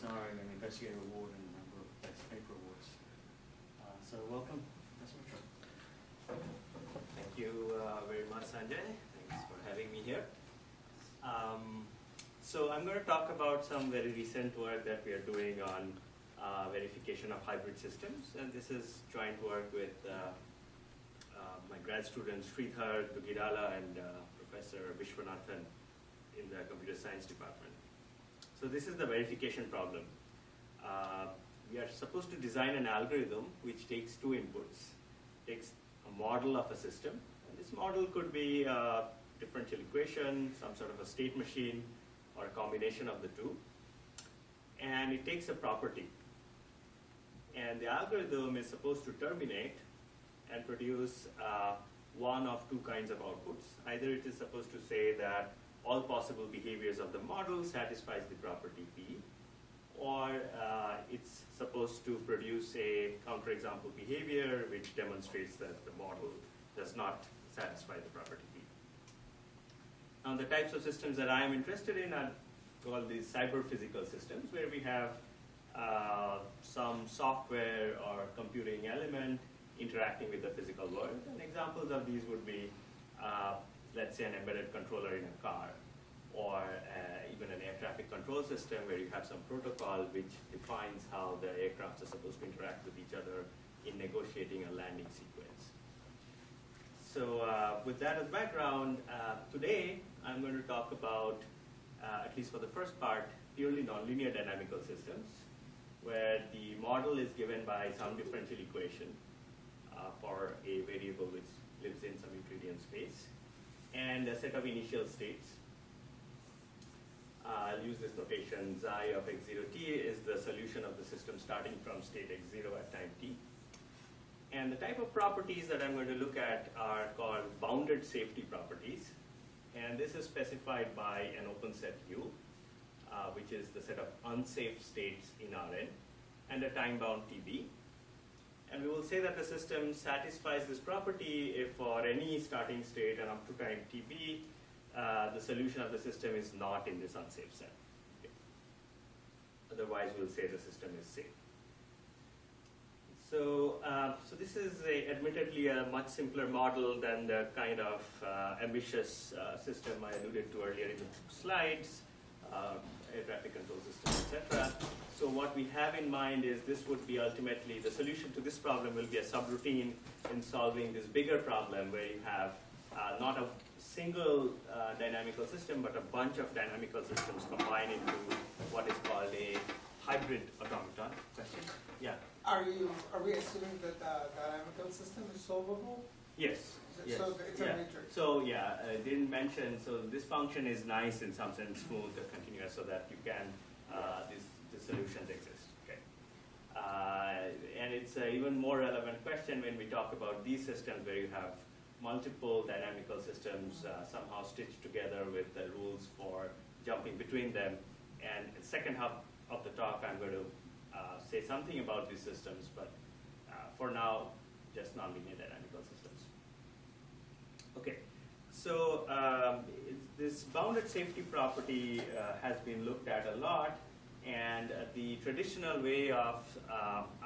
Professor and an Investigator Award and a number of Best Paper Awards. So welcome, Professor Mitra. Thank you very much, Sanjay. Thanks for having me here. So I'm going to talk about some very recent work that we are doing on verification of hybrid systems. And this is joint work with my grad students Sridhar Dugirala and Professor Vishwanathan in the computer science department. So this is the verification problem. We are supposed to design an algorithm which takes two inputs. Takes a model of a system. And this model could be a differential equation, some sort of a state machine, or a combination of the two. And it takes a property. And the algorithm is supposed to terminate and produce one of two kinds of outputs. Either it is supposed to say that all possible behaviors of the model satisfies the property P, or it's supposed to produce a counterexample behavior which demonstrates that the model does not satisfy the property P. Now the types of systems that I am interested in are called these cyber-physical systems, where we have some software or computing element interacting with the physical world. And examples of these would be let's say an embedded controller in a car, or even an air traffic control system where you have some protocol which defines how the aircrafts are supposed to interact with each other in negotiating a landing sequence. So with that as background, today I'm going to talk about, at least for the first part, purely nonlinear dynamical systems, where the model is given by some differential equation for a variable which lives in some Euclidean space, and a set of initial states. I'll use this notation. Xi of x0t is the solution of the system starting from state x0 at time t. And the type of properties that I'm going to look at are called bounded safety properties. And this is specified by an open set U, which is the set of unsafe states in Rn, and a time-bound Tb. And we will say that the system satisfies this property if for any starting state and up to time Tb, the solution of the system is not in this unsafe set. Okay. Otherwise, we'll say the system is safe. So, so this is admittedly a much simpler model than the kind of ambitious system I alluded to earlier in the slides, air traffic control system, etc. So what we have in mind is this would be ultimately, the solution to this problem will be a subroutine in solving this bigger problem where you have not a single dynamical system, but a bunch of dynamical systems combined into what is called a hybrid automaton. Question? Yeah. Are we assuming that the dynamical system is solvable? Yes. Yes. So it's a matrix. So yeah, I didn't mention, so this function is nice in some sense, smooth and continuous, so that you can, these solutions exist. Okay. And it's an even more relevant question when we talk about these systems where you have multiple dynamical systems somehow stitched together with the rules for jumping between them. And in the second half of the talk, I'm going to say something about these systems, but for now, just nonlinear dynamical systems. Okay, so this bounded safety property has been looked at a lot, and the traditional way of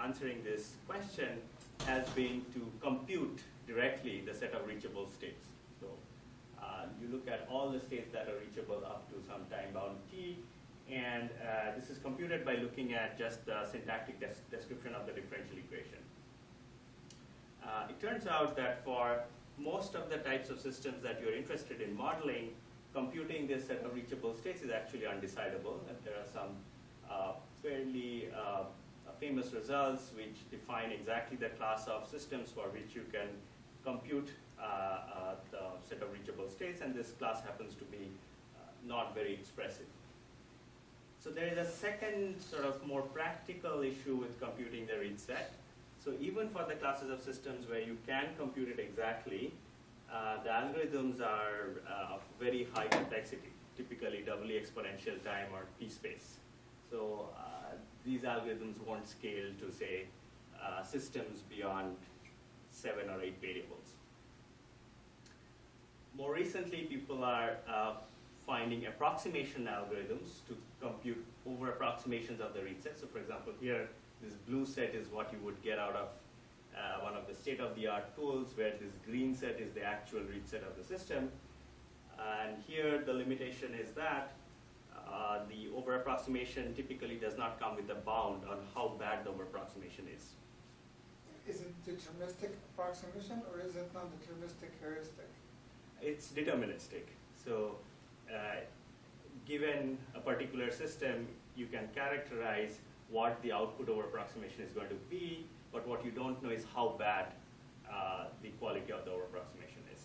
answering this question has been to compute directly the set of reachable states. So you look at all the states that are reachable up to some time-bound t, and this is computed by looking at just the syntactic description of the differential equation. It turns out that for most of the types of systems that you're interested in modeling, computing this set of reachable states is actually undecidable. And there are some fairly famous results which define exactly the class of systems for which you can compute the set of reachable states, and this class happens to be not very expressive. So there is a second sort of more practical issue with computing the reach set. So even for the classes of systems where you can compute it exactly, the algorithms are of very high complexity, typically doubly exponential time or p-space. So these algorithms won't scale to, say, systems beyond 7 or 8 variables. More recently, people are finding approximation algorithms to compute over approximations of the read set. So for example, here, this blue set is what you would get out of one of the state-of-the-art tools, where this green set is the actual read set of the system. And here, the limitation is that the over-approximation typically does not come with a bound on how bad the over-approximation is. Is it deterministic approximation, or is it non-deterministic heuristic? It's deterministic. So given a particular system, you can characterize what the output over approximation is going to be, but what you don't know is how bad the quality of the over approximation is.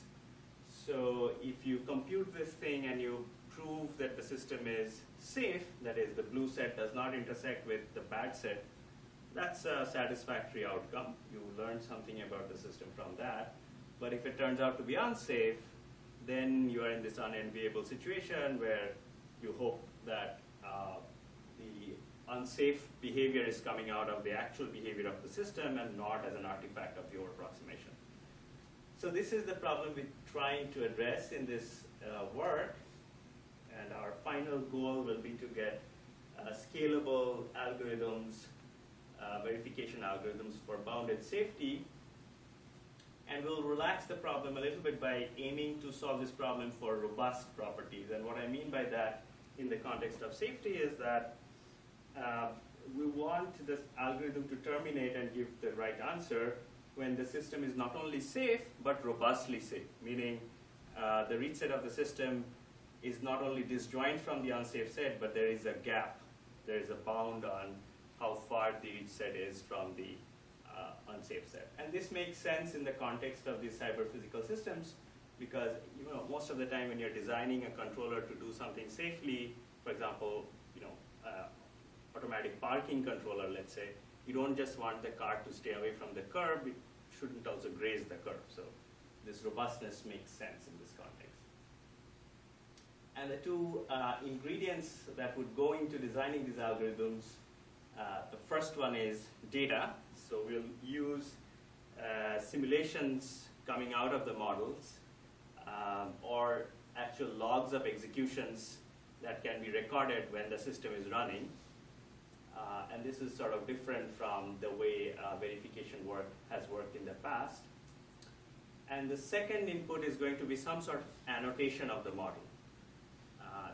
So if you compute this thing and you prove that the system is safe, that is, the blue set does not intersect with the bad set, that's a satisfactory outcome. You learn something about the system from that. But if it turns out to be unsafe, then you are in this unenviable situation where you hope that the unsafe behavior is coming out of the actual behavior of the system and not as an artifact of the over-approximation. So this is the problem we're trying to address in this work. And our final goal will be to get scalable algorithms, verification algorithms for bounded safety. And we'll relax the problem a little bit by aiming to solve this problem for robust properties. And what I mean by that in the context of safety is that we want this algorithm to terminate and give the right answer when the system is not only safe, but robustly safe, meaning the read set of the system is not only disjoint from the unsafe set, but there is a gap. There is a bound on how far the read set is from the unsafe set. And this makes sense in the context of these cyber-physical systems, because most of the time when you're designing a controller to do something safely, for example, automatic parking controller, let's say, you don't just want the car to stay away from the curb, it shouldn't also graze the curb. So this robustness makes sense in this context. And the two ingredients that would go into designing these algorithms, the first one is data. So we'll use simulations coming out of the models or actual logs of executions that can be recorded when the system is running. And this is sort of different from the way verification work has worked in the past. And the second input is going to be some sort of annotation of the model.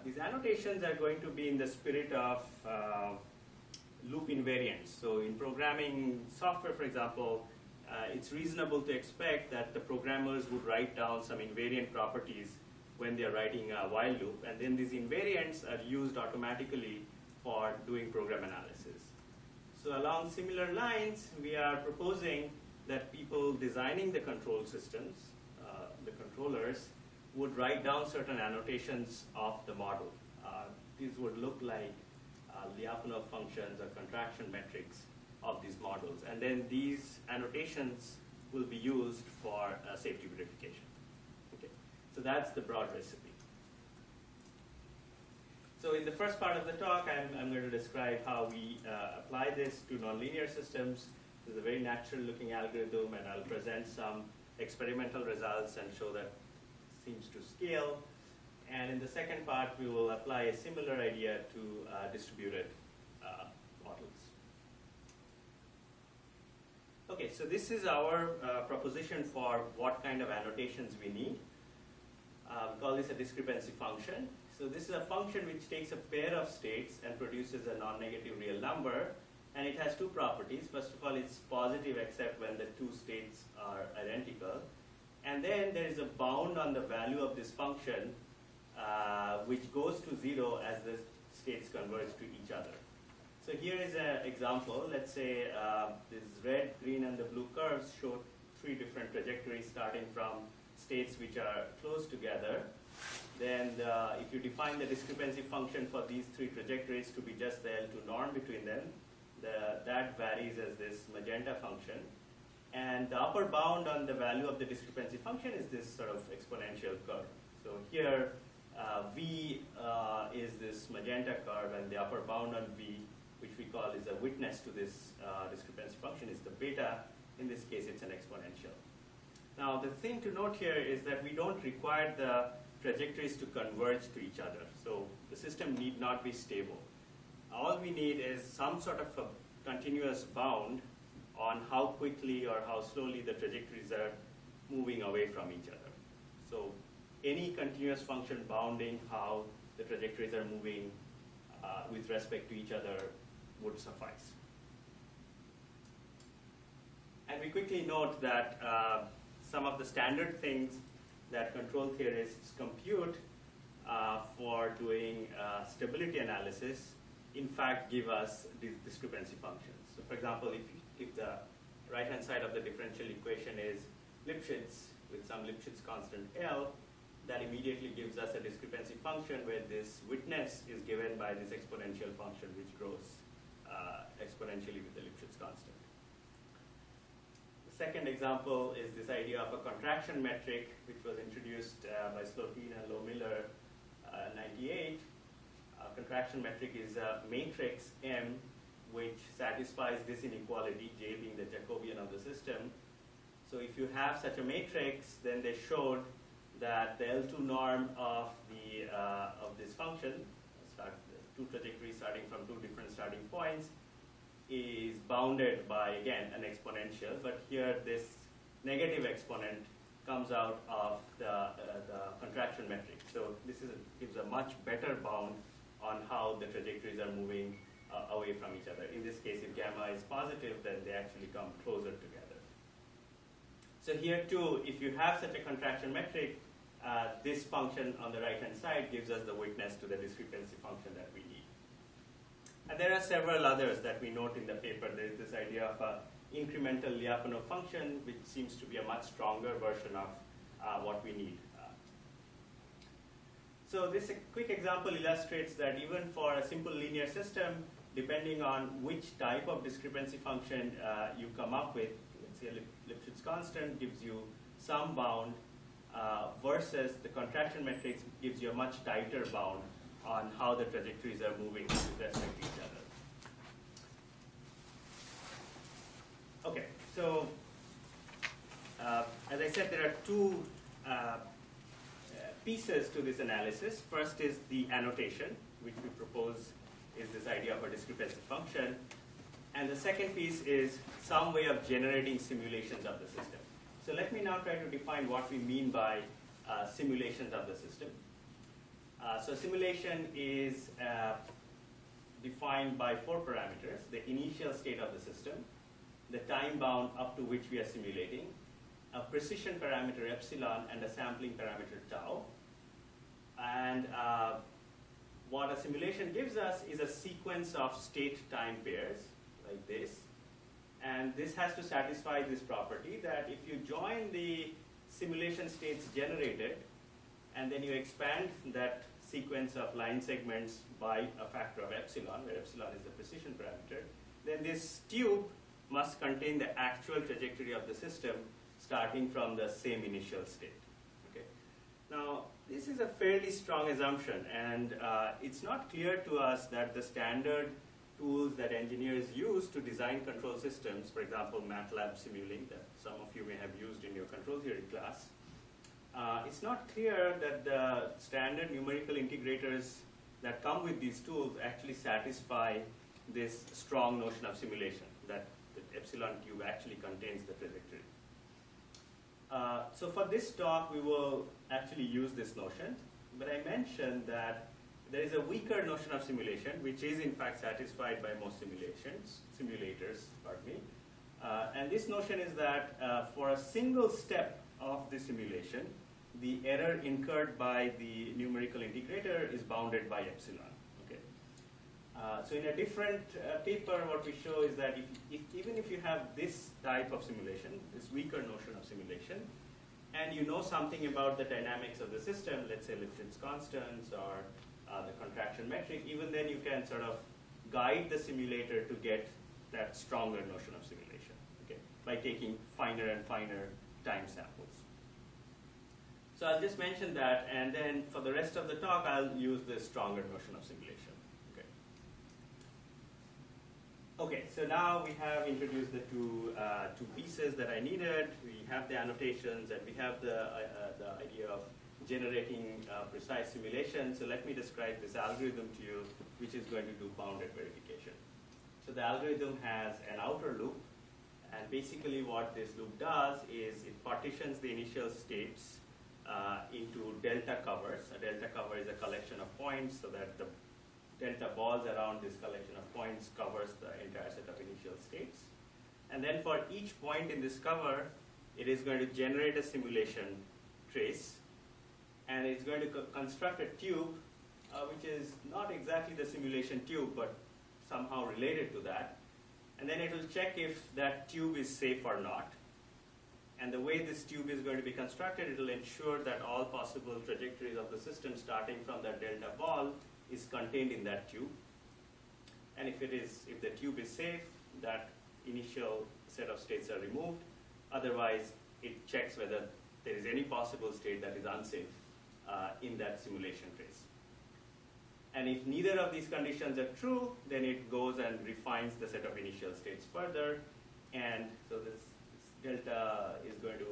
These annotations are going to be in the spirit of loop invariants. So in programming software, for example, it's reasonable to expect that the programmers would write down some invariant properties when they're writing a while loop. And then these invariants are used automatically for doing program analysis. So along similar lines, we are proposing that people designing the control systems, the controllers, would write down certain annotations of the model. These would look like Lyapunov functions or contraction metrics of these models. And then these annotations will be used for safety verification. Okay. So that's the broad recipe. So in the first part of the talk, I'm going to describe how we apply this to nonlinear systems. This is a very natural looking algorithm, and I'll present some experimental results and show that it seems to scale. And in the second part, we will apply a similar idea to distributed models. Okay, so this is our proposition for what kind of annotations we need. We call this a discrepancy function. So this is a function which takes a pair of states and produces a non-negative real number. And it has two properties. First of all, it's positive except when the two states are identical. And then there is a bound on the value of this function which goes to 0 as the states converge to each other. So here is an example. Let's say this red, green, and the blue curves show three different trajectories starting from states which are close together. Then if you define the discrepancy function for these three trajectories to be just the L2 norm between them, that varies as this magenta function. And the upper bound on the value of the discrepancy function is this sort of exponential curve. So here, V is this magenta curve, and the upper bound on V, which we call is a witness to this discrepancy function, is the beta. In this case, it's an exponential. Now, the thing to note here is that we don't require the trajectories to converge to each other. So the system need not be stable. All we need is some sort of a continuous bound on how quickly or how slowly the trajectories are moving away from each other. So any continuous function bounding how the trajectories are moving with respect to each other would suffice. And we quickly note that some of the standard things that control theorists compute for doing stability analysis in fact give us these discrepancy functions. So for example, if the right-hand side of the differential equation is Lipschitz with some Lipschitz constant L, that immediately gives us a discrepancy function where this witness is given by this exponential function which grows exponentially with the Lipschitz constant. The second example is this idea of a contraction metric which was introduced by Slotine and Low-Miller in 98. Contraction metric is a matrix M which satisfies this inequality, J being the Jacobian of the system. So if you have such a matrix, then they showed that the L2 norm of this function, two trajectories starting from two different starting points, is bounded by, again, an exponential, but here this negative exponent comes out of the contraction metric. So this gives a much better bound on how the trajectories are moving away from each other. In this case, if gamma is positive, then they actually come closer together. So here too, if you have such a contraction metric, this function on the right-hand side gives us the witness to the discrepancy function that we need. And there are several others that we note in the paper. There is this idea of an incremental Lyapunov function, which seems to be a much stronger version of what we need. So this quick example illustrates that even for a simple linear system, depending on which type of discrepancy function you come up with, let's say a Lipschitz constant gives you some bound versus the contraction matrix gives you a much tighter bound on how the trajectories are moving with respect to each other. Okay, so as I said, there are two pieces to this analysis. First is the annotation, which we propose is this idea of a discrepancy function. And the second piece is some way of generating simulations of the system. So let me now try to define what we mean by simulations of the system. So simulation is defined by 4 parameters: the initial state of the system, the time bound up to which we are simulating, a precision parameter epsilon, and a sampling parameter tau. And what a simulation gives us is a sequence of state-time pairs like this. And this has to satisfy this property that if you join the simulation states generated and then you expand that sequence of line segments by a factor of epsilon, where epsilon is the precision parameter, then this tube must contain the actual trajectory of the system starting from the same initial state. Okay. Now, this is a fairly strong assumption, and it's not clear to us that the standard tools that engineers use to design control systems, for example, MATLAB Simulink, that some of you may have used in your control theory class, it's not clear that the standard numerical integrators that come with these tools actually satisfy this strong notion of simulation, that the epsilon tube actually contains the trajectory. So for this talk, we will actually use this notion, but I mentioned that there is a weaker notion of simulation, which is in fact satisfied by most simulators, pardon me. And this notion is that for a single step of the simulation, the error incurred by the numerical integrator is bounded by epsilon. Okay. So in a different paper, what we show is that even if you have this type of simulation, this weaker notion of simulation, and you know something about the dynamics of the system, let's say Lipschitz constants or the contraction metric, even then you can sort of guide the simulator to get that stronger notion of simulation, okay, by taking finer and finer time samples. So I'll just mention that, and then for the rest of the talk, I'll use the stronger notion of simulation. Okay. Okay, so now we have introduced the two pieces that I needed. We have the annotations, and we have the idea of generating precise simulations. So let me describe this algorithm to you, which is going to do bounded verification. So the algorithm has an outer loop, and basically what this loop does is it partitions the initial states into delta covers. A delta cover is a collection of points, so that the delta balls around this collection of points covers the entire set of initial states. And then for each point in this cover, it is going to generate a simulation trace, and it's going to construct a tube, which is not exactly the simulation tube, but somehow related to that. And then it will check if that tube is safe or not. And the way this tube is going to be constructed, it will ensure that all possible trajectories of the system starting from that delta ball is contained in that tube. And if the tube is safe, that initial set of states are removed. Otherwise, it checks whether there is any possible state that is unsafe in that simulation trace. And if neither of these conditions are true, then it goes and refines the set of initial states further. And so this delta is going to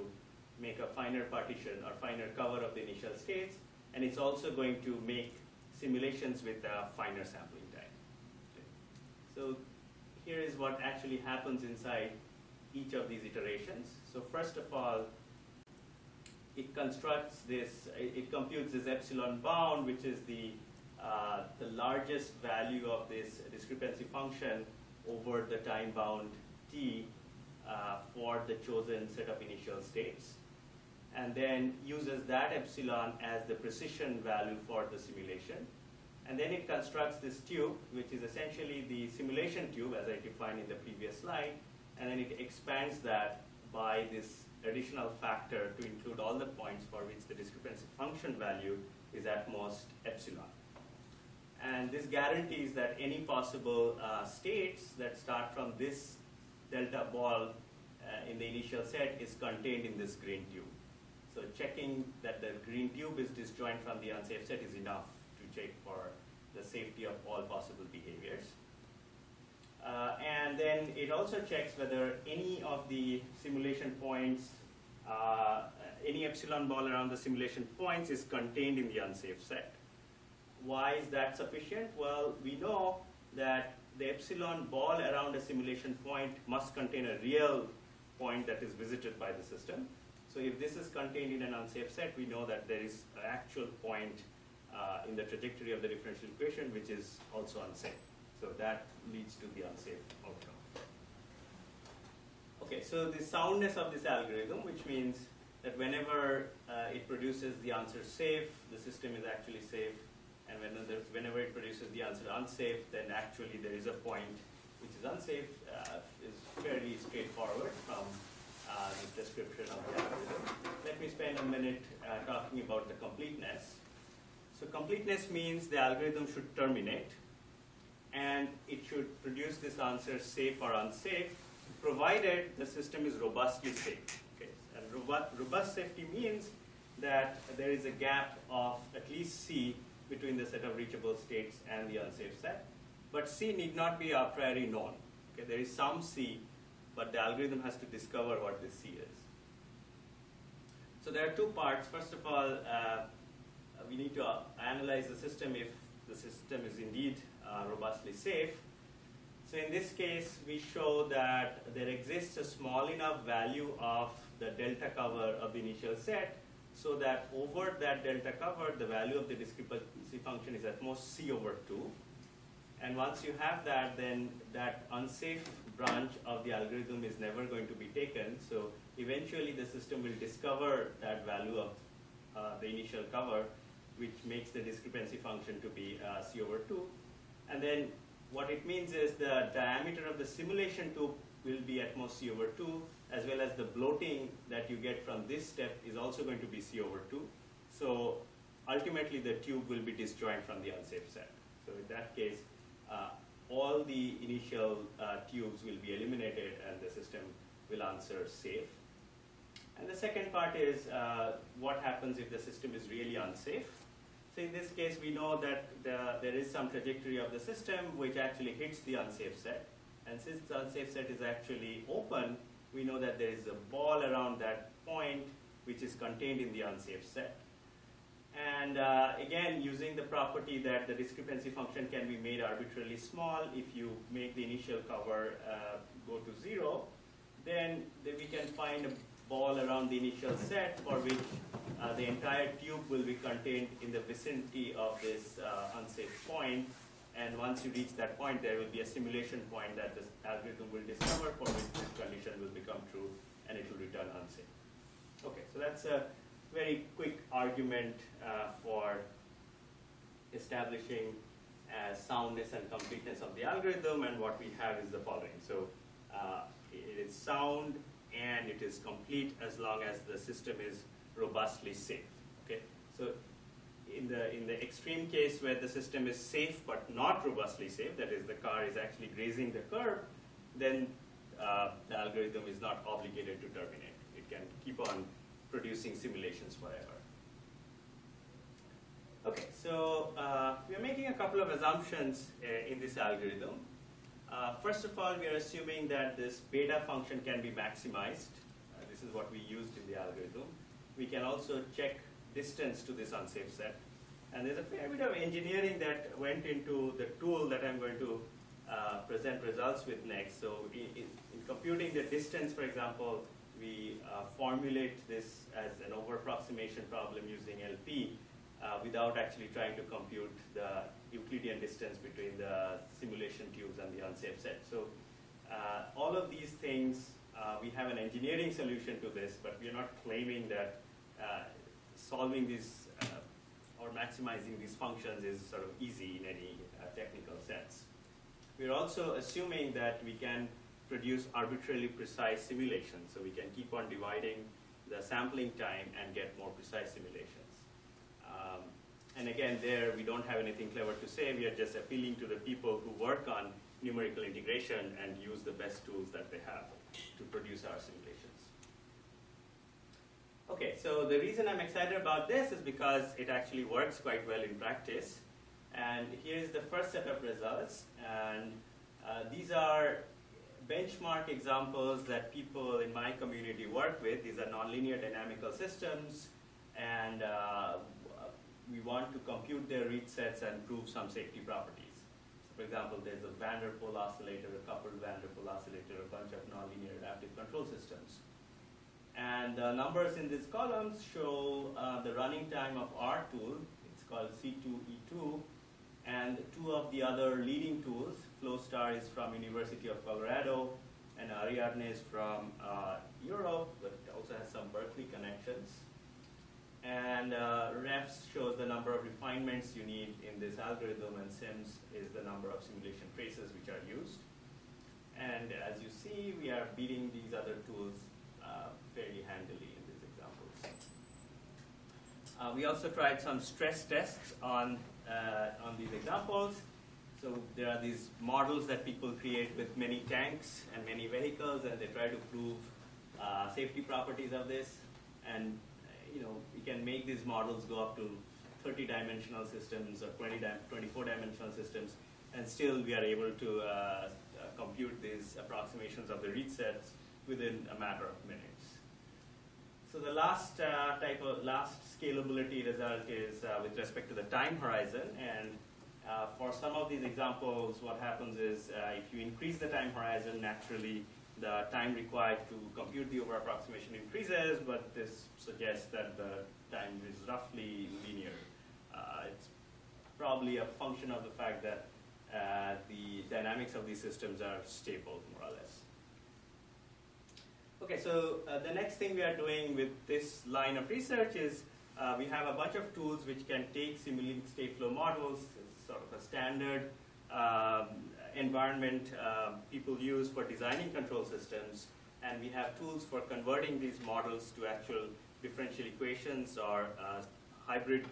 make a finer partition or finer cover of the initial states. And it's also going to make simulations with a finer sampling time. Okay. So here is what actually happens inside each of these iterations. So first of all, it constructs this, it computes this epsilon bound, which is the largest value of this discrepancy function over the time bound t for the chosen set of initial states, and then uses that epsilon as the precision value for the simulation. And then it constructs this tube, which is essentially the simulation tube as I defined in the previous slide, and then it expands that by this additional factor to include all the points for which the discrepancy function value is at most epsilon. And this guarantees that any possible states that start from this delta ball in the initial set is contained in this green tube. So checking that the green tube is disjoint from the unsafe set is enough to check for the safety of all possible behaviors. And then it also checks whether any of the simulation points, any epsilon ball around the simulation points is contained in the unsafe set. Why is that sufficient? Well, we know that the epsilon ball around a simulation point must contain a real point that is visited by the system. So if this is contained in an unsafe set, we know that there is an actual point in the trajectory of the differential equation which is also unsafe. So that leads to the unsafe outcome. Okay, so the soundness of this algorithm, which means that whenever it produces the answer safe, the system is actually safe. And whenever it produces the answer unsafe, then actually there is a point which is unsafe, is fairly straightforward from the description of the algorithm. Let me spend a minute talking about the completeness. So completeness means the algorithm should terminate, and it should produce this answer safe or unsafe, provided the system is robustly safe. Okay? And robust safety means that there is a gap of at least C between the set of reachable states and the unsafe set. But C need not be a priori known. Okay? There is some C, but the algorithm has to discover what this C is. So there are two parts. First of all, we need to analyze the system if the system is indeed robustly safe. So in this case, we show that there exists a small enough value of the delta cover of the initial set so that over that delta cover, the value of the discrepancy function is at most C over 2. And once you have that, then that unsafe branch of the algorithm is never going to be taken. So eventually the system will discover that value of the initial cover, which makes the discrepancy function to be C over 2. And then what it means is the diameter of the simulation tube will be at most C over 2, as well as the bloating that you get from this step is also going to be C over 2. So ultimately the tube will be disjoint from the unsafe set. So in that case, all the initial tubes will be eliminated and the system will answer safe. And the second part is what happens if the system is really unsafe. So in this case, we know that there is some trajectory of the system which actually hits the unsafe set. And since the unsafe set is actually open, we know that there is a ball around that point which is contained in the unsafe set. And again, using the property that the discrepancy function can be made arbitrarily small, if you make the initial cover go to 0, then we can find a ball around the initial set for which the entire tube will be contained in the vicinity of this unsafe point. And once you reach that point, there will be a simulation point that this algorithm will discover for which this condition will become true and it will return unsafe. Okay, so that's a very quick argument for establishing soundness and completeness of the algorithm, and what we have is the following. So it is sound and it is complete as long as the system is robustly safe. Okay, so in the extreme case where the system is safe but not robustly safe, that is the car is actually grazing the curb, then the algorithm is not obligated to terminate. It can keep on producing simulations forever. Okay, so we are making a couple of assumptions in this algorithm. First of all, we are assuming that this beta function can be maximized. This is what we used in the algorithm. We can also check distance to this unsafe set. And there's a fair bit of engineering that went into the tool that I'm going to present results with next. So in computing the distance, for example, we formulate this as an over-approximation problem using LP without actually trying to compute the Euclidean distance between the simulation tubes and the unsafe set. So all of these things, we have an engineering solution to this, but we are not claiming that solving these or maximizing these functions is sort of easy in any technical sense. We're also assuming that we can produce arbitrarily precise simulations, so we can keep on dividing the sampling time and get more precise simulations. And again, there we don't have anything clever to say. We are just appealing to the people who work on numerical integration and use the best tools that they have to produce our simulations. Okay, so the reason I'm excited about this is because it actually works quite well in practice. And here's the first set of results. And these are benchmark examples that people in my community work with. These are nonlinear dynamical systems, and we want to compute their reach sets and prove some safety properties. So for example, there's a van der Pol oscillator, a coupled van der Pol oscillator, a bunch of nonlinear adaptive control systems. And the numbers in these columns show the running time of our tool. It's called C2E2. And two of the other leading tools, Flowstar is from University of Colorado, and Ariadne is from Europe, but also has some Berkeley connections. And refs shows the number of refinements you need in this algorithm, and sims is the number of simulation traces which are used. And as you see, we are beating these other tools fairly handily in these examples. We also tried some stress tests on these examples. So there are these models that people create with many tanks and many vehicles, and they try to prove safety properties of this. And we can make these models go up to 30-dimensional systems or 24-dimensional systems, and still we are able to compute these approximations of the reach sets within a matter of minutes. So the last scalability result is with respect to the time horizon. And for some of these examples, what happens is if you increase the time horizon, naturally the time required to compute the over-approximation increases, but this suggests that the time is roughly linear. It's probably a function of the fact that the dynamics of these systems are stable, more or less. Okay, so the next thing we are doing with this line of research is we have a bunch of tools which can take simulated state flow models. It's sort of a standard environment people use for designing control systems, and we have tools for converting these models to actual differential equations or hybrid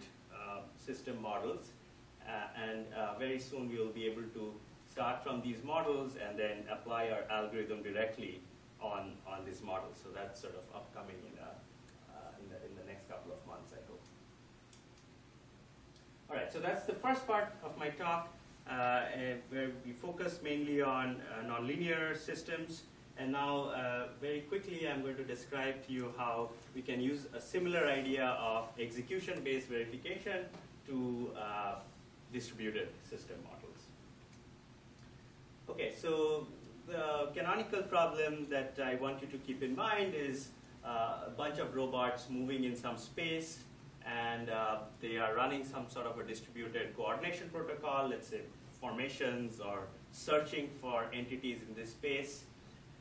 system models. And very soon we will be able to start from these models and then apply our algorithm directly on these models. So that's sort of upcoming in the next couple of months, I hope. All right, so that's the first part of my talk, where we focus mainly on nonlinear systems. And now, very quickly, I'm going to describe to you how we can use a similar idea of execution-based verification to distributed system models. Okay, so the canonical problem that I want you to keep in mind is a bunch of robots moving in some space, and they are running some sort of a distributed coordination protocol, let's say formations or searching for entities in this space.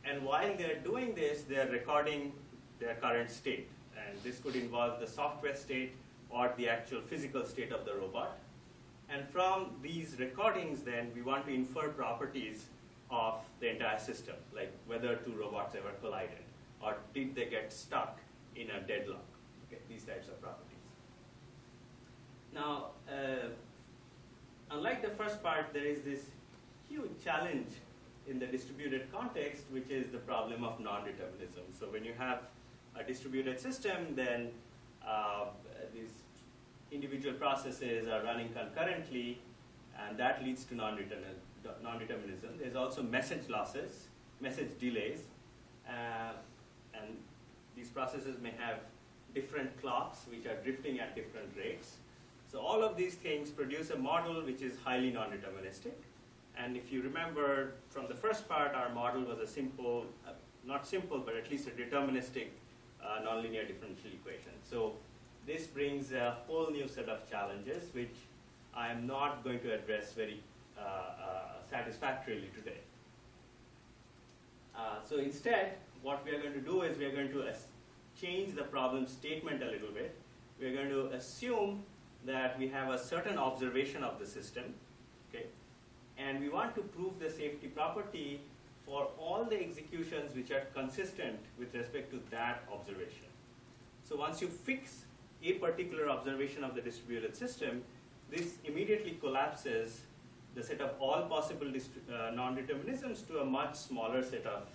And while they're doing this, they're recording their current state. And this could involve the software state or the actual physical state of the robot. And from these recordings, then, we want to infer properties of the entire system, like whether two robots ever collided, or did they get stuck in a deadlock, okay, these types of properties. Now, unlike the first part, there is this huge challenge in the distributed context, which is the problem of non-determinism. So when you have a distributed system, then these individual processes are running concurrently, and that leads to non-determinism. There's also message losses, message delays, and these processes may have different clocks which are drifting at different rates. So all of these things produce a model which is highly non-deterministic. And if you remember from the first part, our model was a simple, not simple, but at least a deterministic nonlinear differential equation. So this brings a whole new set of challenges, which I am not going to address very satisfactorily today. So instead, what we are going to do is we are going to change the problem statement a little bit. We are going to assume that we have a certain observation of the system, okay? And we want to prove the safety property for all the executions which are consistent with respect to that observation. So once you fix a particular observation of the distributed system, this immediately collapses the set of all possible non-determinisms to a much smaller set of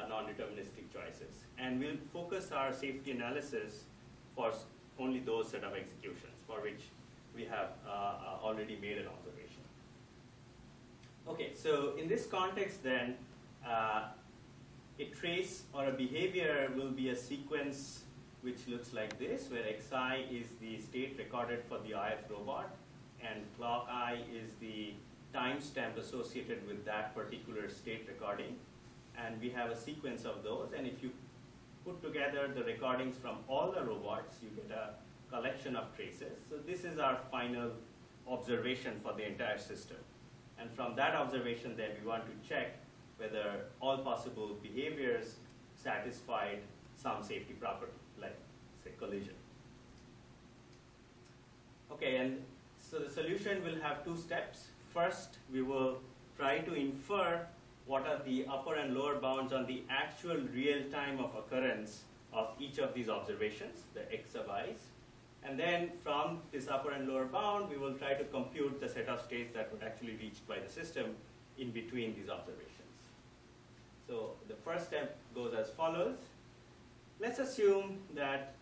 non-deterministic choices. And we'll focus our safety analysis for only those set of executions for which we have already made an observation. Okay, so in this context then, a trace or a behavior will be a sequence which looks like this, where xi is the state recorded for the ith robot, and clock I is the timestamp associated with that particular state recording. And we have a sequence of those, and if you put together the recordings from all the robots, you get a collection of traces. So this is our final observation for the entire system. And from that observation, then, we want to check whether all possible behaviors satisfied some safety property, like, say, collision. Okay, and so the solution will have two steps. First, we will try to infer what are the upper and lower bounds on the actual real time of occurrence of each of these observations, the x sub i's. And then from this upper and lower bound, we will try to compute the set of states that were actually reached by the system in between these observations. So the first step goes as follows. Let's assume that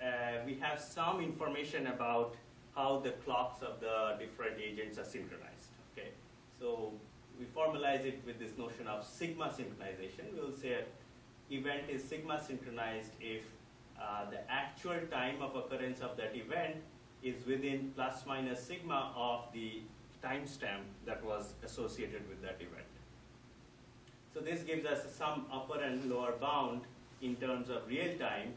we have some information about how the clocks of the different agents are synchronized. Okay? So we formalize it with this notion of sigma synchronization. We will say an event is sigma synchronized if the actual time of occurrence of that event is within plus minus sigma of the timestamp that was associated with that event. So this gives us some upper and lower bound in terms of real time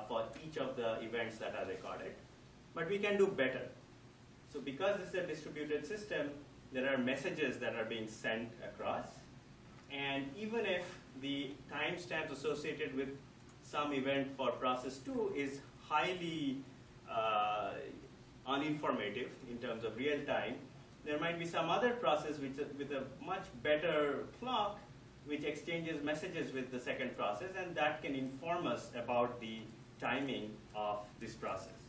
for each of the events that are recorded. But we can do better. So because this is a distributed system, there are messages that are being sent across. And even if the timestamps associated with some event for process 2 is highly uninformative in terms of real time, there might be some other process which, with a much better clock which exchanges messages with the second process, and that can inform us about the timing of this process.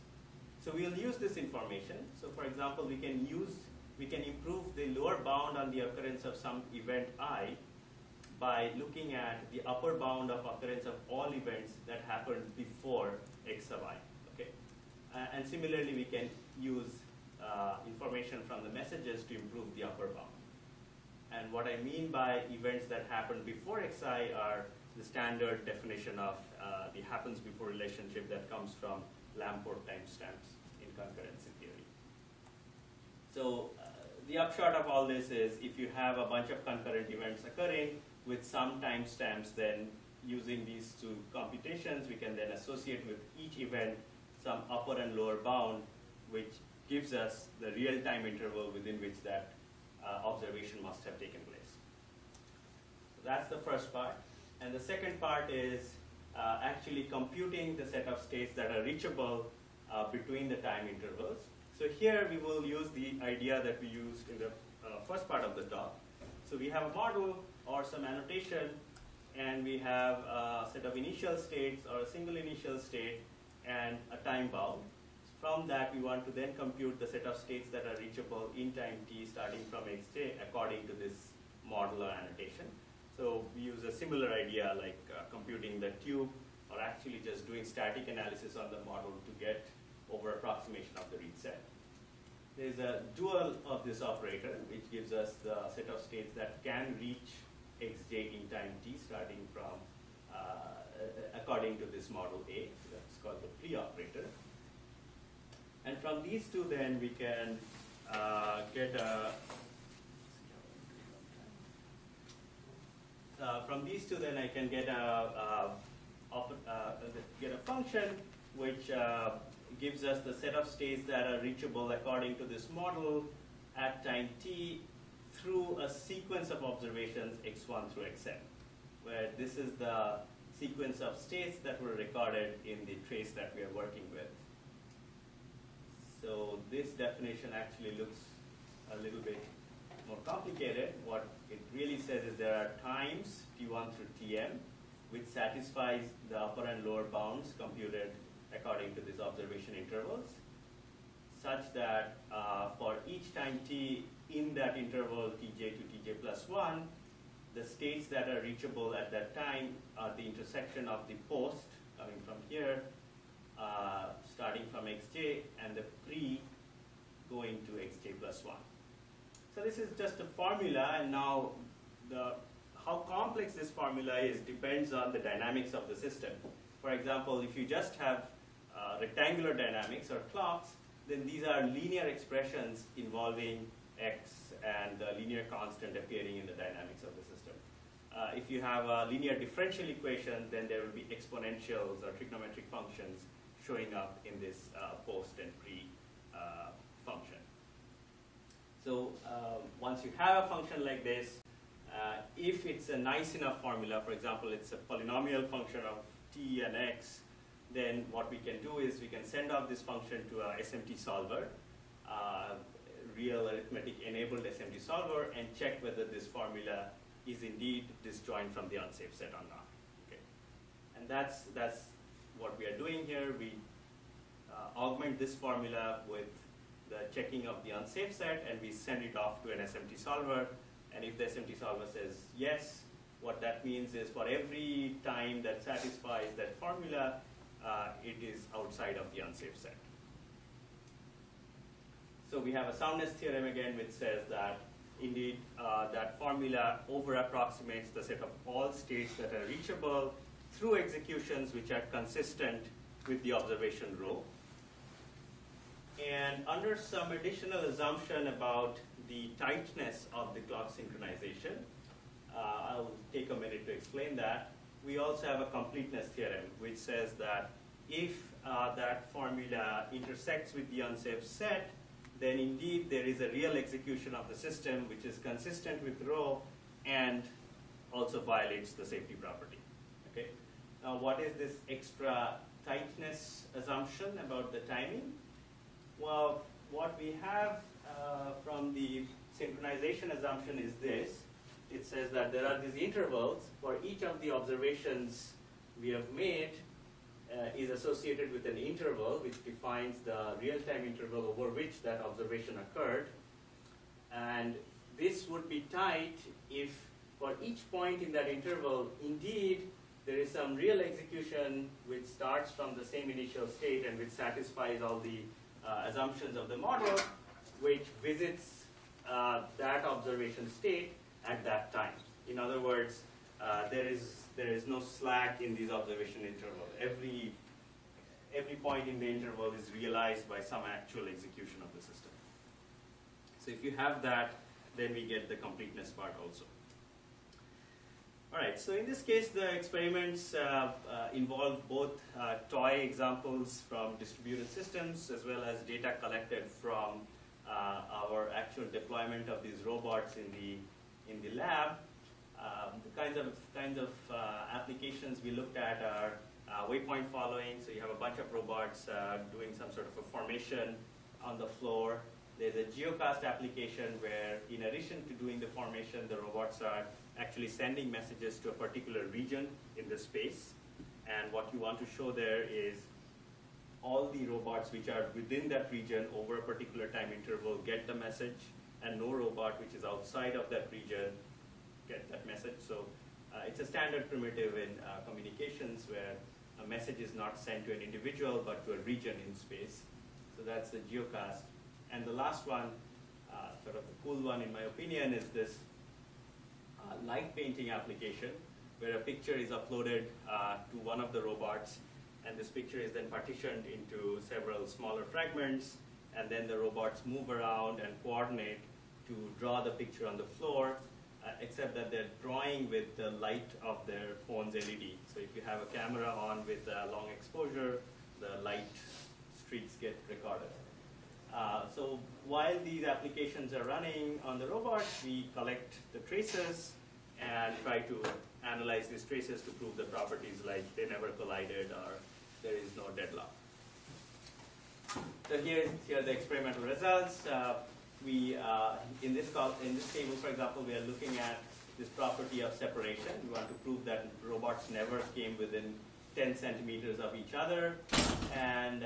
So we'll use this information. So for example, we can improve the lower bound on the occurrence of some event I by looking at the upper bound of occurrence of all events that happened before x sub I. Okay? And similarly, we can use information from the messages to improve the upper bound. And And what I mean by events that happen before xi are the standard definition of the happens before relationship that comes from Lamport timestamps in concurrency theory. So the upshot of all this is if you have a bunch of concurrent events occurring with some timestamps, then using these two computations, we can then associate with each event some upper and lower bound, which gives us the real-time interval within which that observation must have taken place. So that's the first part. And the second part is actually computing the set of states that are reachable between the time intervals. So here we will use the idea that we used in the first part of the talk. So we have a model or some annotation, and we have a set of initial states or a single initial state and a time bound. From that, we want to then compute the set of states that are reachable in time t starting from xj according to this model or annotation. So we use a similar idea like computing the tube, or actually just doing static analysis on the model to get over approximation of the read set. There's a dual of this operator, which gives us the set of states that can reach xj in time t starting from according to this model A. That's called the pre-operator. And from these two, then we can get a. From these two, then I can get a function which gives us the set of states that are reachable according to this model at time t through a sequence of observations x1 through xn, where this is the sequence of states that were recorded in the trace that we are working with. So this definition actually looks a little bit more complicated. What it really says is there are times t1 through tm, which satisfies the upper and lower bounds computed according to these observation intervals, such that for each time t in that interval tj to tj plus 1, the states that are reachable at that time are the intersection of the post coming from here, starting from xj, and the pre going to xj plus 1. So this is just a formula, and now how complex this formula is depends on the dynamics of the system. For example, if you just have rectangular dynamics or clocks, then these are linear expressions involving x and the linear constant appearing in the dynamics of the system. If you have a linear differential equation, then there will be exponentials or trigonometric functions showing up in this post and pre function. So once you have a function like this, if it's a nice enough formula, for example, it's a polynomial function of t and x, then what we can do is we can send off this function to a SMT solver, real arithmetic enabled SMT solver, and check whether this formula is indeed disjoint from the unsafe set or not. Okay. And that's what we are doing here. We augment this formula with the checking of the unsafe set, and we send it off to an SMT solver. And if the SMT solver says yes, what that means is for every time that satisfies that formula, it is outside of the unsafe set. So we have a soundness theorem again, which says that indeed that formula over approximates the set of all states that are reachable through executions which are consistent with the observation row. And under some additional assumption about the tightness of the clock synchronization, I'll take a minute to explain that. We also have a completeness theorem, which says that if that formula intersects with the unsafe set, then indeed there is a real execution of the system which is consistent with rho and also violates the safety property. Okay. Now, what is this extra tightness assumption about the timing? Well, what we have from the synchronization assumption is this. It says that there are these intervals for each of the observations we have made is associated with an interval which defines the real-time interval over which that observation occurred. And this would be tight if for each point in that interval, indeed, there is some real execution which starts from the same initial state and which satisfies all the assumptions of the model, which visits that observation state at that time. In other words, there is no slack in these observation intervals. Every point in the interval is realized by some actual execution of the system. So if you have that, then we get the completeness part also. All right, so in this case, the experiments involve both toy examples from distributed systems as well as data collected from our actual deployment of these robots in the lab. The kinds of applications we looked at are waypoint following. So you have a bunch of robots doing some sort of a formation on the floor. There's a geocast application where, in addition to doing the formation, the robots are actually sending messages to a particular region in the space. And what you want to show there is all the robots which are within that region over a particular time interval get the message, and no robot which is outside of that region get that message. So it's a standard primitive in communications where a message is not sent to an individual but to a region in space. So that's the geocast. And the last one, sort of the cool one in my opinion, is this light painting application where a picture is uploaded to one of the robots, and this picture is then partitioned into several smaller fragments, and then the robots move around and coordinate to draw the picture on the floor, except that they're drawing with the light of their phone's LED. So if you have a camera on with long exposure, the light streaks get recorded. So while these applications are running on the robots, we collect the traces and try to analyze these traces to prove the properties like they never collided or there is no deadlock. So here are the experimental results. In this table, for example, we are looking at this property of separation. We want to prove that robots never came within 10 centimeters of each other, and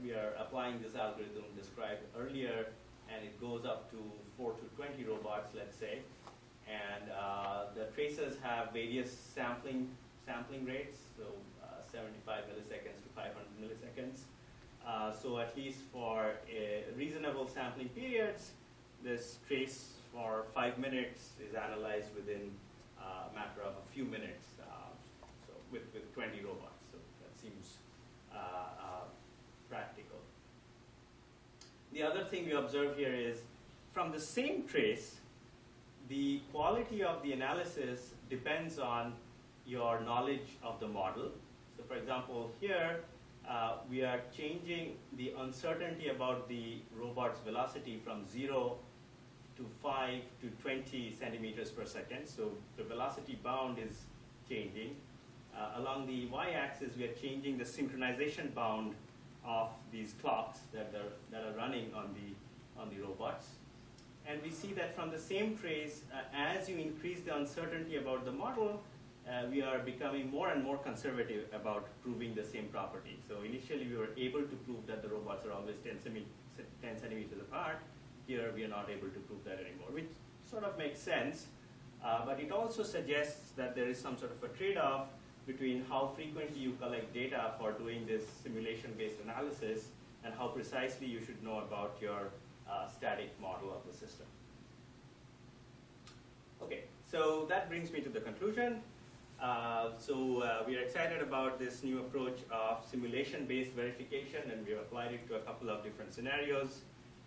we are applying this algorithm described earlier, and it goes up to 4 to 20 robots, let's say, and the traces have various sampling rates, so 75 milliseconds to 500 milliseconds. So at least for reasonable sampling periods, this trace for 5 minutes is analyzed within a matter of a few minutes, so with 20 robots. So that seems practical. The other thing we observe here is from the same trace, the quality of the analysis depends on your knowledge of the model. So for example, here we are changing the uncertainty about the robot's velocity from 0 to 5 to 20 centimeters per second. So the velocity bound is changing. Along the y-axis, we are changing the synchronization bound of these clocks that are running on the robots. And we see that from the same trace, as you increase the uncertainty about the model, we are becoming more and more conservative about proving the same property. So initially we were able to prove that the robots are always 10 centimeters apart. Here we are not able to prove that anymore, which sort of makes sense. But it also suggests that there is some sort of a trade-off between how frequently you collect data for doing this simulation-based analysis and how precisely you should know about your static model of the system. Okay, so that brings me to the conclusion. We are excited about this new approach of simulation-based verification, and we have applied it to a couple of different scenarios,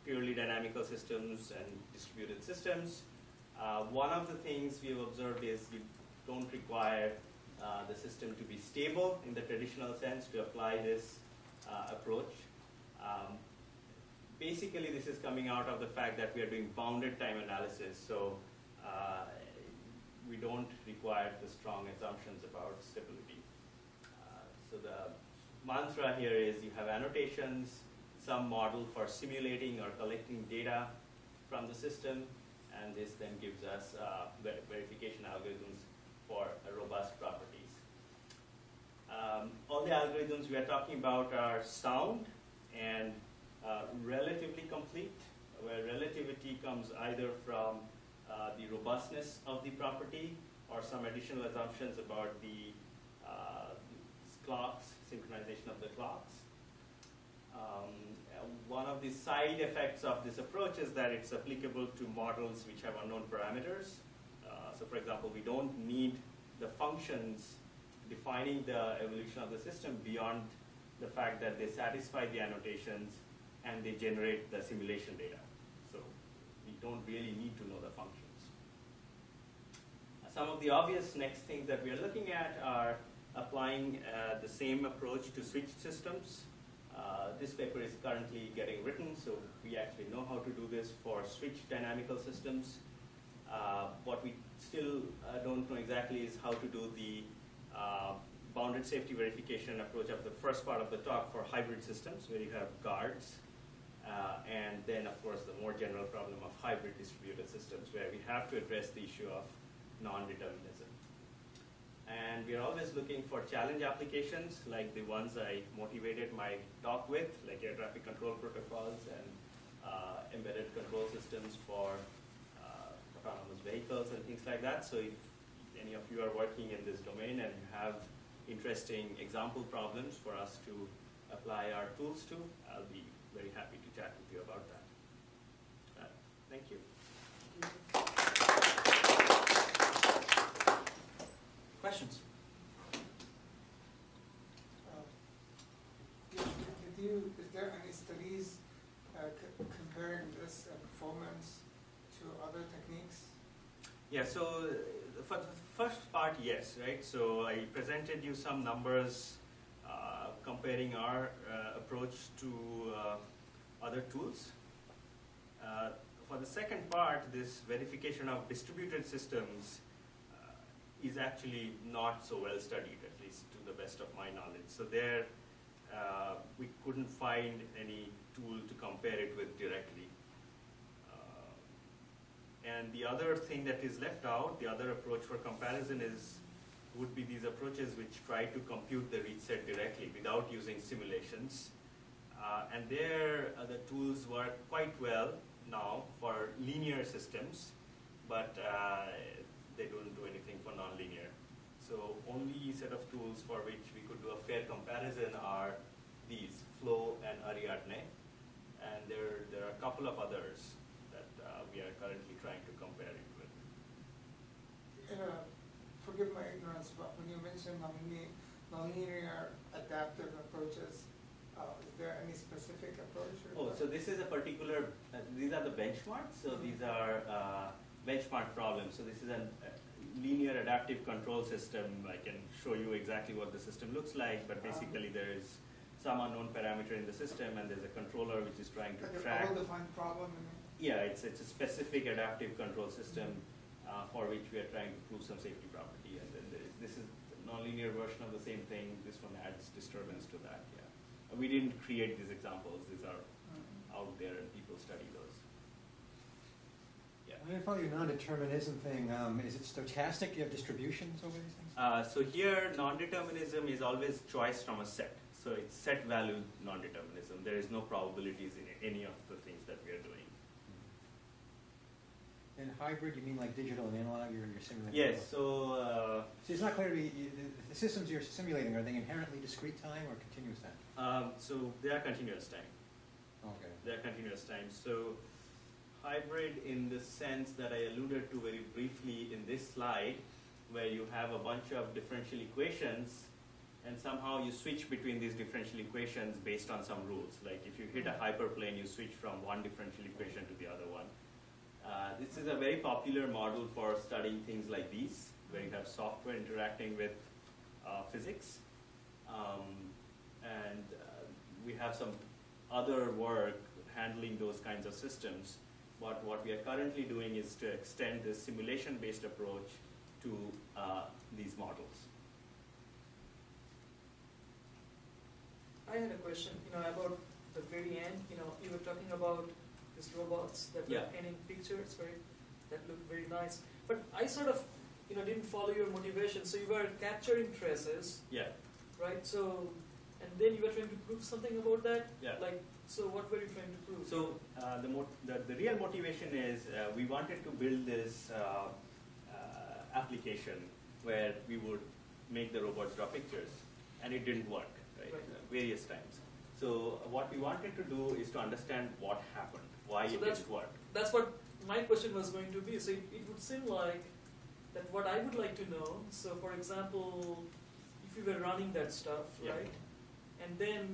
purely dynamical systems and distributed systems. One of the things we have observed is you don't require the system to be stable in the traditional sense to apply this approach. Basically, this is coming out of the fact that we are doing bounded time analysis, so we don't require the strong assumptions about stability. So the mantra here is you have annotations, some model for simulating or collecting data from the system, and this then gives us verification algorithms for robust properties. All the algorithms we are talking about are sound and relatively complete, where relativity comes either from the robustness of the property or some additional assumptions about the clocks, synchronization of the clocks. one of the side effects of this approach is that it's applicable to models which have unknown parameters. So for example, we don't need the functions defining the evolution of the system beyond the fact that they satisfy the annotations and they generate the simulation data. So we don't really need to know the functions. Some of the obvious next things that we are looking at are applying the same approach to switched systems. This paper is currently getting written, so we actually know how to do this for switched dynamical systems. What we still don't know exactly is how to do the bounded safety verification approach of the first part of the talk for hybrid systems, where you have guards. And then, of course, the more general problem of hybrid distributed systems, where we have to address the issue of non-determinism. And we are always looking for challenge applications, like the ones I motivated my talk with, like air traffic control protocols and embedded control systems for autonomous vehicles and things like that. So if any of you are working in this domain and you have interesting example problems for us to apply our tools to, I'll be very happy to chat with you about that. Thank you. Questions? Is there any studies comparing this performance to other techniques? Yeah, so for the first part, yes, right? So I presented you some numbers comparing our approach to other tools. For the second part, this verification of distributed systems is actually not so well studied, at least to the best of my knowledge. So there, we couldn't find any tool to compare it with directly. And the other thing that is left out, the other approach for comparison would be these approaches which try to compute the reach set directly without using simulations. And there, the tools work quite well now for linear systems, but they don't do anything for nonlinear. So only set of tools for which we could do a fair comparison are these, Flow and Ariadne. And there are a couple of others that we are currently trying to compare it with. Forgive my ignorance, but when you mentioned nonlinear adaptive approaches, is there any specific approach? So this is a particular, these are the benchmarks. So these are benchmark problems. So this is a linear adaptive control system. I can show you exactly what the system looks like, but basically there is some unknown parameter in the system, and there's a controller which is trying to track. A well-defined problem. Yeah, it's a specific adaptive control system for which we are trying to prove some safety property, and then this is the nonlinear version of the same thing. This one adds disturbance to that. Yeah, we didn't create these examples. These are out there, and people study those. Yeah. I'm going to follow your non-determinism thing. Is it stochastic? Do you have distributions over these things? So here, non-determinism is always choice from a set. So it's set value non-determinism. There is no probabilities in any of the things that we are doing. In hybrid, you mean like digital and analog? You're simulating? Yes. So it's not clear to me. The systems you're simulating, are they inherently discrete time or continuous time? so they are continuous time. Okay. They are continuous time. So hybrid in the sense that I alluded to very briefly in this slide, where you have a bunch of differential equations, and somehow you switch between these differential equations based on some rules. Like if you hit a hyperplane, you switch from one differential equation to the other one. This is a very popular model for studying things like these, where you have software interacting with physics. And we have some other work handling those kinds of systems. But what we are currently doing is to extend this simulation-based approach to these models. I had a question, about the very end. You were talking about these robots that were painting pictures, right? That looked very nice. But I sort of, didn't follow your motivation. So you were capturing traces, right? So, and then you were trying to prove something about that. So what were you trying to prove? So the real motivation is we wanted to build this application where we would make the robots draw pictures, and it didn't work, right? Various times. So what we wanted to do is to understand what happened, why So it didn't work. That's what my question was going to be. So it would seem like that what I would like to know, so for example, if you were running that stuff, Yeah. right, and then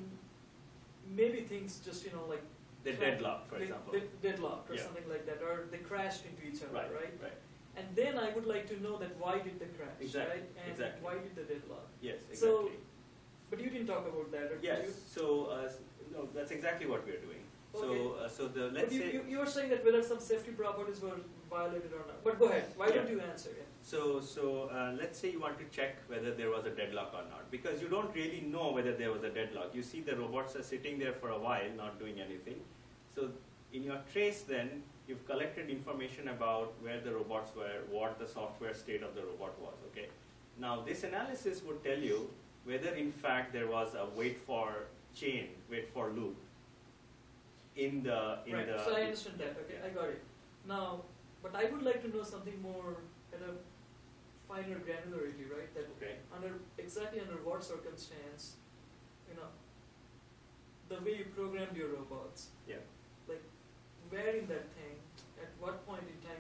maybe things just, like They deadlocked, for example. They deadlocked or Yeah. something like that, or they crashed into each other, right? Right. And then I would like to know that why did they crash, Exactly, right? And exactly. why did they deadlock? Yes, So, exactly. but you didn't talk about that, or did Yes. you? So no, that's exactly what we're doing. Okay. So the But let's say. you were saying that whether some safety properties were violated or not. But go ahead. Why don't you answer it? So let's say you want to check whether there was a deadlock or not, because you don't really know whether there was a deadlock. You see the robots are sitting there for a while, not doing anything. So in your trace then, you've collected information about where the robots were, what the software state of the robot was, okay? Now this analysis would tell you whether in fact there was a wait for loop in the. So I understand that. Okay, I got it. Now, but I would like to know something more at a finer granularity, right? That Okay. exactly under what circumstance, the way you programmed your robots. Yeah. Like, where in that thing, at what point in time,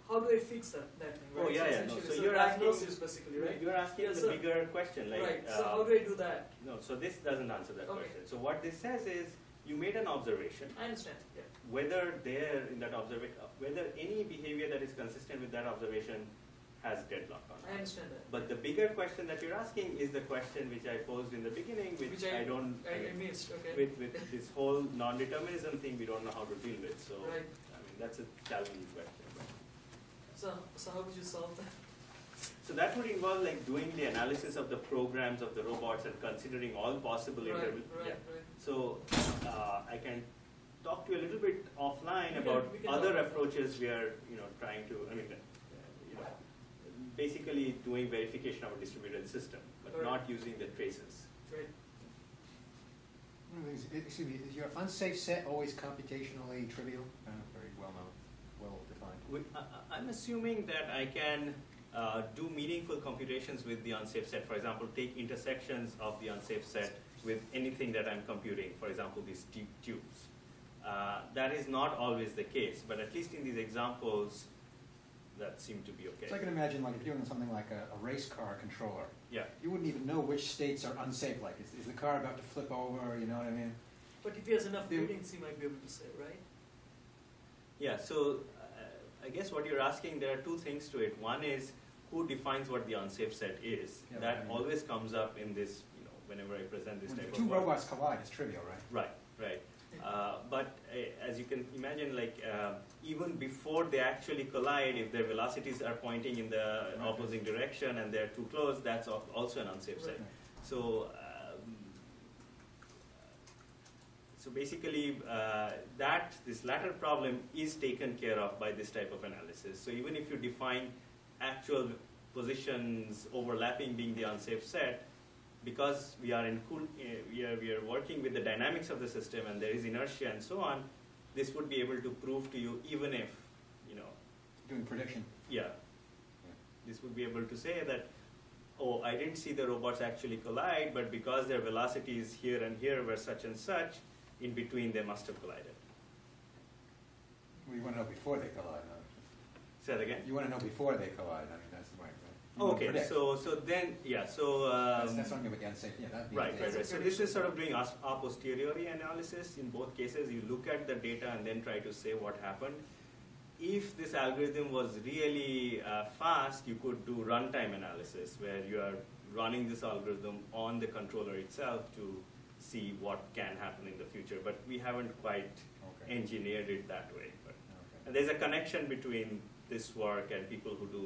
how do I fix that thing, right? Oh yeah, yeah. No, essentially, so you're asking. diagnosis basically, right? You're asking Yeah, the so- bigger question, like. Right. So how do I do that? No, so this doesn't answer that Okay. question. So what this says is, you made an observation. I understand. Yeah. Whether there in that observation, whether any behavior that is consistent with that observation has deadlock or I not. understand that. But the bigger question that you're asking is the question which I posed in the beginning, which I don't. I missed. Okay. With this whole non-determinism thing, we don't know how to deal with. So Right. I mean that's a challenging question. So how would you solve that? So that would involve like doing the analysis of the programs of the robots and considering all possible Right. yeah. So I can talk to you a little bit offline We about can other talk. approaches we are trying to, basically doing verification of a distributed system, but Right. not using the traces. Right. Excuse me, is your unsafe set always computationally trivial? Very well known, well defined. I'm assuming that I can do meaningful computations with the unsafe set. For example, take intersections of the unsafe set with anything that I'm computing, for example, these tubes. That is not always the case, but at least in these examples, that seemed to be okay. So I can imagine like if you're doing something like a race car controller, Yeah. you wouldn't even know which states are unsafe. Like, is the car about to flip over, you know what I mean? But if he has enough Do- readings, he might be able to say, right? Yeah, so I guess what you're asking, there are two things to it. One is who defines what the unsafe set is. Yeah, That right. always comes up in this, whenever I present this When type two of work. robots collide, it's trivial, right? Right. But as you can imagine, even before they actually collide, if their velocities are pointing in the Right. opposing direction and they're too close, that's also an unsafe set. Right. So, so basically, this latter problem is taken care of by this type of analysis. So even if you define actual positions overlapping being the unsafe set, because we are we are working with the dynamics of the system and there is inertia and so on, this would be able to prove to you even if, Doing prediction. yeah. This would be able to say that, oh, I didn't see the robots actually collide, but because their velocities here and here were such and such, in between they must have collided. Well, you want to know before they collide. Huh? Say that again? You want to know before they collide. I mean, that's the way. Right? You wanna Okay, predict. so then, yeah, so... that's something with the unsafe. Yeah, that'd be Right. the- So this is sort of doing a posteriori analysis. In both cases, you look at the data and then try to say what happened. If this algorithm was really fast, you could do runtime analysis, where you are running this algorithm on the controller itself to see what can happen in the future. But we haven't quite Okay. engineered it that way. But, Okay. and there's a connection between this work and people who do